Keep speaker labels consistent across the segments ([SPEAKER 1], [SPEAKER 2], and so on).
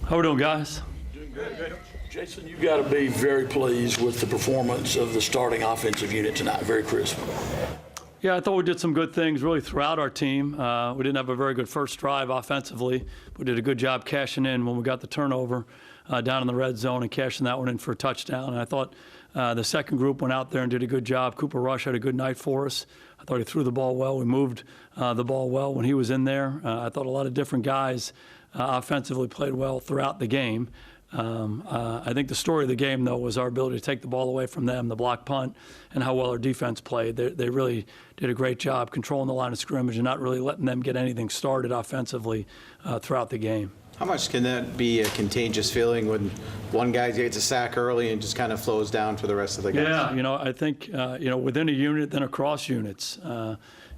[SPEAKER 1] How we doing, guys?
[SPEAKER 2] Doing good. Jason, you've got to be very pleased with the performance of the starting offensive unit tonight. Very crisp.
[SPEAKER 1] Yeah, I thought we did some good things really throughout our team. We didn't have a very good first drive offensively. We did a good job cashing in when we got the turnover down in the red zone and cashing that one in for a touchdown. And I thought the second group went out there and did a good job. Cooper Rush had a good night for us. I thought he threw the ball well. We moved the ball well when he was in there. I thought a lot of different guys offensively played well throughout the game. I think the story of the game, though, was our ability to take the ball away from them, the block punt, and how well our defense played. They really did a great job controlling the line of scrimmage and not really letting them get anything started offensively throughout the game.
[SPEAKER 3] How much can that be a contagious feeling when one guy gets a sack early and just kind of flows down for the rest of the guys?
[SPEAKER 1] Yeah, I think, within a unit, then across units.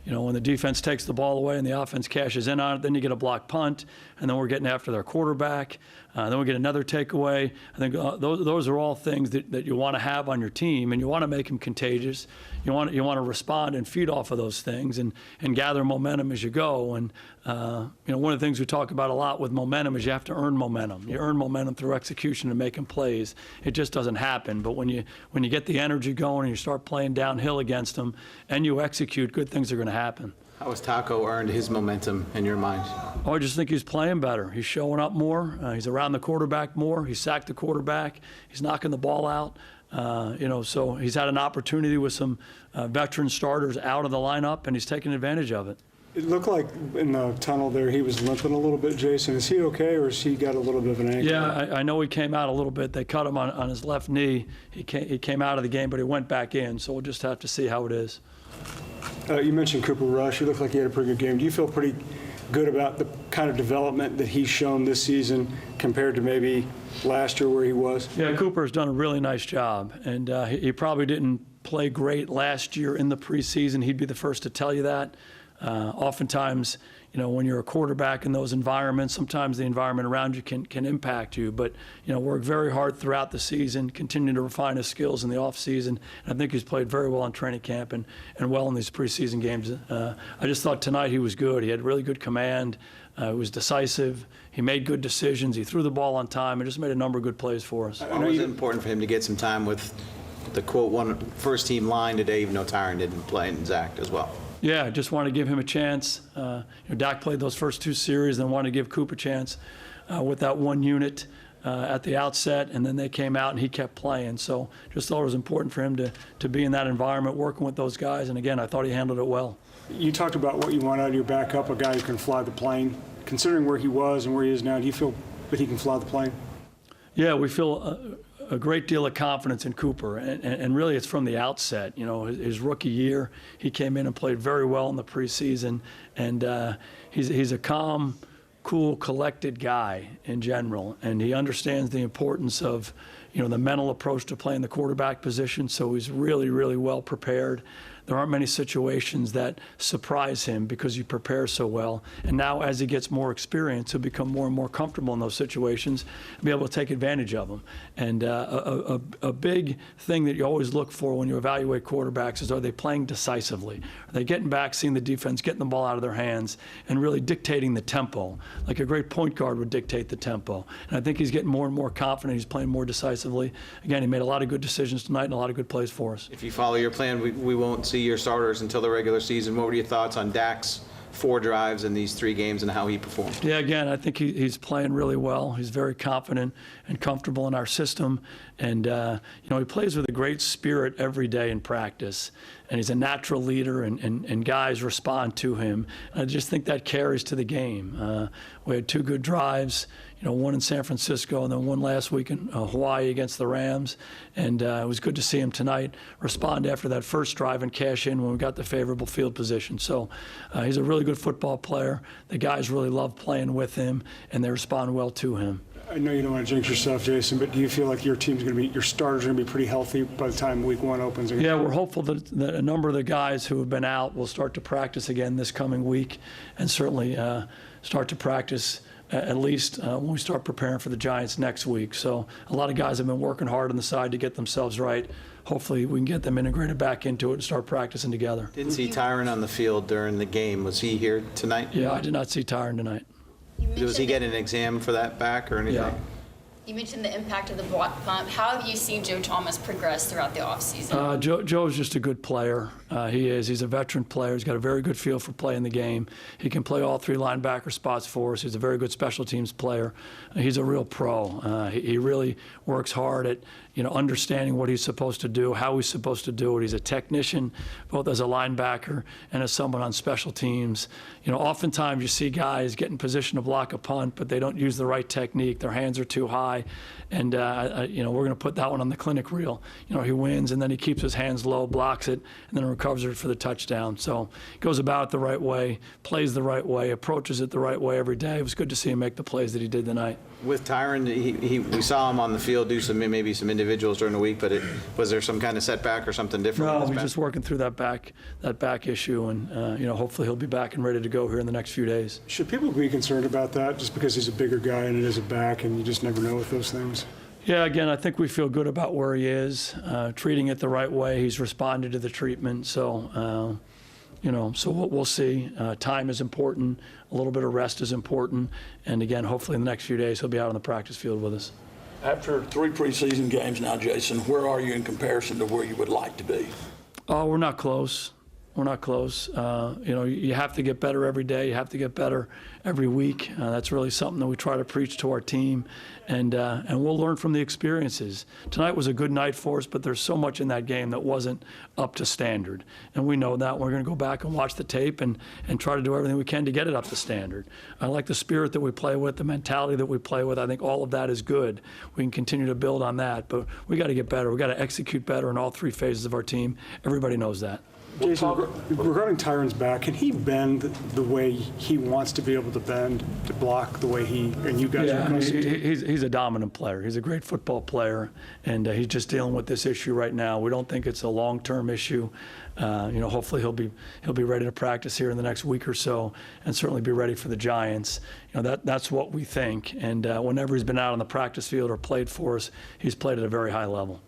[SPEAKER 1] When the defense takes the ball away and the offense cashes in on it, then you get a block punt, and then we're getting after their quarterback. Then we get another takeaway. I think those are all things that you want to have on your team, and you want to make them contagious. You want to respond and feed off of those things and gather momentum as you go. And one of the things we talk about a lot with momentum is you have to earn momentum. You earn momentum through execution and making plays. It just doesn't happen. But when you get the energy going and you start playing downhill against them and you execute, good things are going to happen.
[SPEAKER 3] How has Taco earned his momentum in your mind?
[SPEAKER 1] Oh, I just think he's playing better. He's showing up more. He's around the quarterback more. He sacked the quarterback. He's knocking the ball out. So he's had an opportunity with some veteran starters out of the lineup, and he's taking advantage of it.
[SPEAKER 4] It looked like in the tunnel there he was limping a little bit, Jason. Is he okay, or has he got a little bit of an ankle?
[SPEAKER 1] Yeah, I know he came out a little bit. They cut him on his left knee. He came out of the game, but he went back in, so we'll just have to see how it is.
[SPEAKER 4] You mentioned Cooper Rush. He looked like he had a pretty good game. Do you feel pretty good about the kind of development that he's shown this season compared to maybe last year where he was?
[SPEAKER 1] Yeah, Cooper's done a really nice job, and he probably didn't play great last year in the preseason. He'd be the first to tell you that. Oftentimes, when you're a quarterback in those environments, sometimes the environment around you can impact you. But, worked very hard throughout the season, continued to refine his skills in the offseason. And I think he's played very well in training camp and well in these preseason games. I just thought tonight he was good. He had really good command. He was decisive. He made good decisions. He threw the ball on time and just made a number of good plays for us.
[SPEAKER 3] Why was it important for him to get some time with the, quote, one first-team line today, even though Tyron didn't play and Zach as well?
[SPEAKER 1] Yeah, just wanted to give him a chance. Dak played those first two series and wanted to give Coop a chance with that one unit at the outset, and then they came out and he kept playing. So just thought it was important for him to be in that environment, working with those guys. And again, I thought he handled it well.
[SPEAKER 4] You talked about what you want out of your backup, a guy who can fly the plane. Considering where he was and where he is now, do you feel that he can fly the plane?
[SPEAKER 1] Yeah, we feel a great deal of confidence in Cooper, and really it's from the outset. His rookie year, he came in and played very well in the preseason, and he's a calm, cool, collected guy in general, and he understands the importance of the mental approach to playing the quarterback position, so he's really, really well prepared. There aren't many situations that surprise him because he prepares so well. And now as he gets more experience, he'll become more and more comfortable in those situations and be able to take advantage of them. And a big thing that you always look for when you evaluate quarterbacks is, are they playing decisively? Are they getting back, seeing the defense, getting the ball out of their hands, and really dictating the tempo, like a great point guard would dictate the tempo. And I think he's getting more and more confident. He's playing more decisively. Again, he made a lot of good decisions tonight and a lot of good plays for us.
[SPEAKER 3] If you follow your plan, we won't see your starters until the regular season. What were your thoughts on Dak's 4 drives in these 3 games and how he performed?
[SPEAKER 1] Yeah, again, I think he's playing really well. He's very confident and comfortable in our system. And, he plays with a great spirit every day in practice. And he's a natural leader, and guys respond to him. And I just think that carries to the game. We had 2 good drives, one in San Francisco and then one last week in Hawaii against the Rams. And it was good to see him tonight respond after that first drive and cash in when we got the favorable field position. So he's a really good football player. The guys really love playing with him, and they respond well to him.
[SPEAKER 4] I know you don't want to jinx yourself, Jason, but do you feel like your starters are going to be pretty healthy by the time week 1 opens again?
[SPEAKER 1] Yeah, we're hopeful that a number of the guys who have been out will start to practice again this coming week, and certainly start to practice at least when we start preparing for the Giants next week. So a lot of guys have been working hard on the side to get themselves right. Hopefully we can get them integrated back into it and start practicing together.
[SPEAKER 3] Didn't see Tyron on the field during the game. Was he here tonight?
[SPEAKER 1] Yeah, I did not see Tyron tonight.
[SPEAKER 3] Does he get an exam for that back or anything?
[SPEAKER 1] Yeah.
[SPEAKER 5] You mentioned the impact of the block punt. How have you seen Joe Thomas progress throughout the offseason?
[SPEAKER 1] Joe's just a good player. He is. He's a veteran player. He's got a very good feel for playing the game. He can play all three linebacker spots for us. He's a very good special teams player. He's a real pro. He really works hard at understanding what he's supposed to do, how he's supposed to do it. He's a technician, both as a linebacker and as someone on special teams. Oftentimes you see guys get in position to block a punt, but they don't use the right technique. Their hands are too high. And, we're going to put that one on the clinic reel. He wins, and then he keeps his hands low, blocks it, and then recovers it for the touchdown. So he goes about it the right way, plays the right way, approaches it the right way every day. It was good to see him make the plays that he did tonight.
[SPEAKER 3] With Tyron, we saw him on the field do maybe some individuals during the week, but was there some kind of setback or something different?
[SPEAKER 1] No, he's just working through that back issue, and hopefully he'll be back and ready to go here in the next few days.
[SPEAKER 4] Should people be concerned about that just because he's a bigger guy and it is a back and you just never know with those things?
[SPEAKER 1] Yeah, again, I think we feel good about where he is, treating it the right way. He's responded to the treatment, so we'll see. Time is important. A little bit of rest is important. And again, hopefully in the next few days, he'll be out on the practice field with us.
[SPEAKER 2] After 3 preseason games now, Jason, where are you in comparison to where you would like to be?
[SPEAKER 1] Oh, we're not close. We're not close. You have to get better every day. You have to get better every week. That's really something that we try to preach to our team, and we'll learn from the experiences. Tonight was a good night for us, but there's so much in that game that wasn't up to standard, and we know that. We're going to go back and watch the tape and try to do everything we can to get it up to standard. I like the spirit that we play with, the mentality that we play with. I think all of that is good. We can continue to build on that, but we got to get better. We got to execute better in all 3 phases of our team. Everybody knows that.
[SPEAKER 4] Jason, regarding Tyron's back, can he bend the way he wants to be able to bend, to block the way he and you guys are accustomed to?
[SPEAKER 1] He's a dominant player. He's a great football player, and he's just dealing with this issue right now. We don't think it's a long-term issue. Hopefully he'll be ready to practice here in the next week or so, and certainly be ready for the Giants. That's what we think. And whenever he's been out on the practice field or played for us, he's played at a very high level.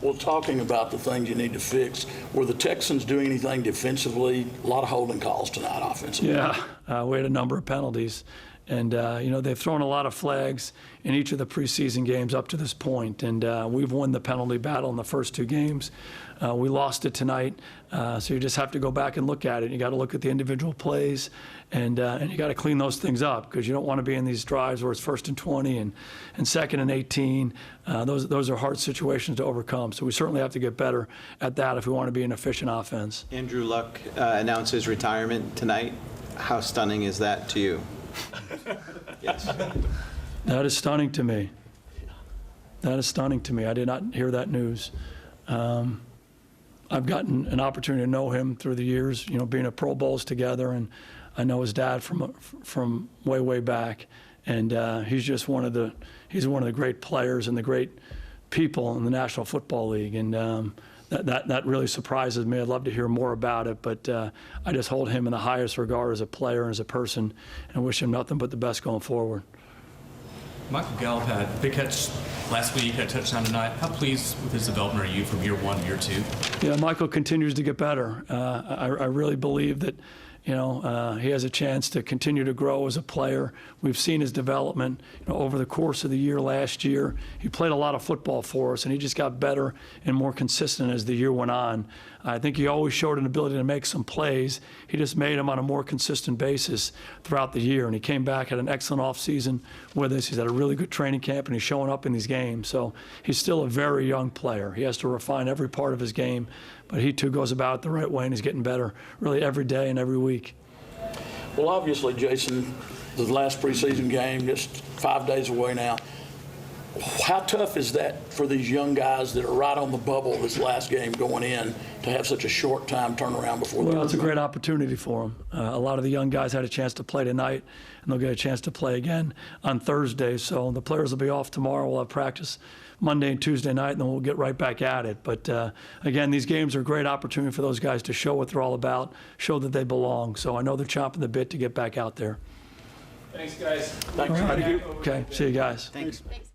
[SPEAKER 2] Well, talking about the things you need to fix, were the Texans doing anything defensively? A lot of holding calls tonight offensively.
[SPEAKER 1] Yeah, we had a number of penalties. And, they've thrown a lot of flags in each of the preseason games up to this point. And we've won the penalty battle in the first 2 games. We lost it tonight. So you just have to go back and look at it. You got to look at the individual plays, and you got to clean those things up, because you don't want to be in these drives where it's 1st and 20 and 2nd and 18. Those are hard situations to overcome. So we certainly have to get better at that if we want to be an efficient offense.
[SPEAKER 3] Andrew Luck announced his retirement tonight. How stunning is that to you? Yes.
[SPEAKER 1] That is stunning to me. That is stunning to me. I did not hear that news. I've gotten an opportunity to know him through the years, being at Pro Bowls together, and I know his dad from way back, and he's just one of the great players and the great people in the National Football League, and that really surprises me. I'd love to hear more about it, but I just hold him in the highest regard as a player and as a person, and I wish him nothing but the best going forward.
[SPEAKER 6] Michael Gallup had a big catch last week, had a touchdown tonight. How pleased with his development are you from year 1 to year 2?
[SPEAKER 1] Yeah, Michael continues to get better. I really believe that he has a chance to continue to grow as a player. We've seen his development over the course of the year last year. He played a lot of football for us, and he just got better and more consistent as the year went on. I think he always showed an ability to make some plays. He just made them on a more consistent basis throughout the year, and he came back, had an excellent offseason with us. He's had a really good training camp, and he's showing up in these games. So he's still a very young player. He has to refine every part of his game, but he too goes about it the right way, and he's getting better really every day and every week.
[SPEAKER 2] Well, obviously, Jason, the last preseason game, just 5 days away now. How tough is that for these young guys that are right on the bubble this last game going in to have such a short time turnaround before?
[SPEAKER 1] Well, it's a great opportunity for them. A lot of the young guys had a chance to play tonight, and they'll get a chance to play again on Thursday. So the players will be off tomorrow. We'll have practice Monday and Tuesday night, and then we'll get right back at it. But again, these games are a great opportunity for those guys to show what they're all about, show that they belong. So I know they're chomping the bit to get back out there.
[SPEAKER 6] Thanks, guys.
[SPEAKER 2] Thanks.
[SPEAKER 1] Okay, see you guys.
[SPEAKER 3] Thanks.